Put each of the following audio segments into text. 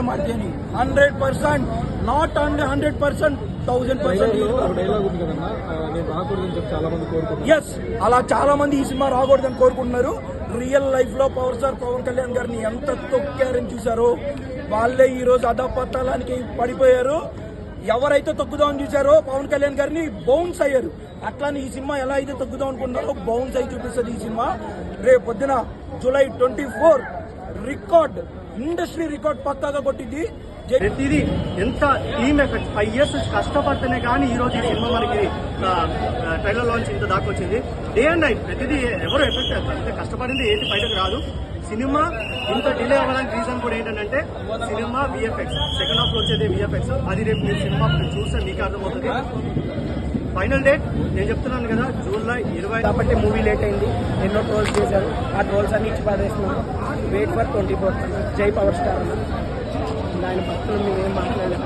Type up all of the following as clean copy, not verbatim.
ಮಾಡ್ತೀನಿ 100%, not 100%, 1000%. Yes, అలా చాలా మంది ఈ సినిమా రాకూడదని కోరుకుంటున్నారు. రియల్ లైఫ్ లో పవర్ స్టార్ పవన్ కళ్యాణ్ గారిని ఎంత తొక్కారని చూశారు. వాళ్ళే ఈ రోజు అధపతలానికి పడిపోయారు. ఎవరైతే తొక్కుదామని చూశారో పవన్ కళ్యాణ్ గారిని బౌన్స్ అయ్యారు. అట్లానే ఈ సినిమా ఎలా అయితే తొక్కుదాం అనుకున్నారో బౌన్స్ అయి చూపిస్తుంది ఈ సినిమా. రేపు పొద్దున July 24 రికార్డ్, ఇండస్ట్రీ రికార్డ్ పక్కాగా కొట్టింది. ప్రతిదీ ఎంత టీమ్ ఎఫెక్ట్ 5 years నుంచి కష్టపడితేనే కానీ ఈ రోజు ఈ సినిమా మనకి ట్రైలర్ లాంచ్ ఇంత దాకా వచ్చింది. డే అండ్ నైట్ ప్రతిదీ ఎవరు ఎఫెక్ట్ అంటే కష్టపడింది ఏంటి బయటకు రాదు. సినిమా ఇంత డిలే అవ్వడానికి రీజన్ కూడా ఏంటంటే సినిమా విఎఫ్ఎక్స్, సెకండ్ హాఫ్ లో వచ్చేది విఎఫ్ఎక్స్. అది రేపు మీరు సినిమా చూస్తే మీకు అర్థమవుతుంది. ఫైనల్ డేట్ నేను చెప్తున్నాను కదా July 20. కాబట్టి మూవీ లేట్ అయింది, ఎన్నో ట్రోల్స్ చేశారు. ఆ ట్రోల్స్ అన్ని ఇచ్చి పడేస్తున్నాం. Wait for 24. జై పవర్ స్టార్ అన్న. ఆయన భక్తులు మేము ఏం మాట్లాడలేదు.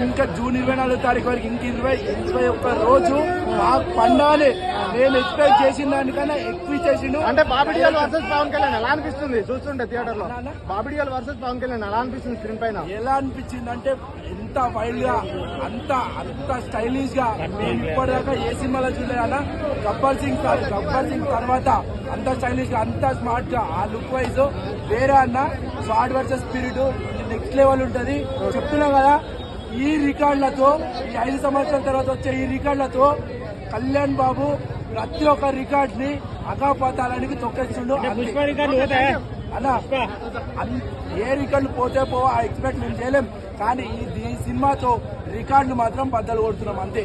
ఇంకా June 24 వరకు ఇంక 21 రోజు మాకు పండాలి. నేను ఎక్స్పెక్ట్ చేసిన దానికన్నా ఎక్కువ చేసిండు. అంటే బాబిడియాల్ వర్సెస్ పవన్ కళ్యాణ్ ఎలా అనిపిస్తుంది చూస్తుంటే థియేటర్ లో? బాబిడియాల్ వర్సెస్ పవన్ కళ్యాణ్ ఎలా అనిపిస్తుంది స్క్రీన్ పైన? ఎలా అనిపించింది అంటే ఎంత వైల్డ్ గా, అంత స్టైలిష్ గా నేను ఇప్పటిదాకా ఏ సినిమాలో చూడలేదన్నా. గబ్బర్ సింగ్ తర్వాత అంత స్టైలిష్ గా, అంత స్మార్ట్ గా, ఆ లుక్ వైజ్ వేరే అన్న. స్వాడ్ వర్సెస్ స్పిరిట్ నెక్స్ట్ లెవెల్ ఉంటది. చెప్తున్నా కదా, ఈ రికార్డులతో, ఈ 5 సంవత్సరాల తర్వాత వచ్చే ఈ రికార్డులతో కళ్యాణ్ బాబు ప్రతి ఒక్క రికార్డ్ ని అగాపాతాలనికి తొక్కేస్తుండు అన్న. ఏ రికార్డులు పోతే పోవా ఎక్స్పెక్ట్ మేము చేయలేం, కానీ ఈ సినిమాతో రికార్డులు మాత్రం బద్దలు కొడుతున్నాం అంతే.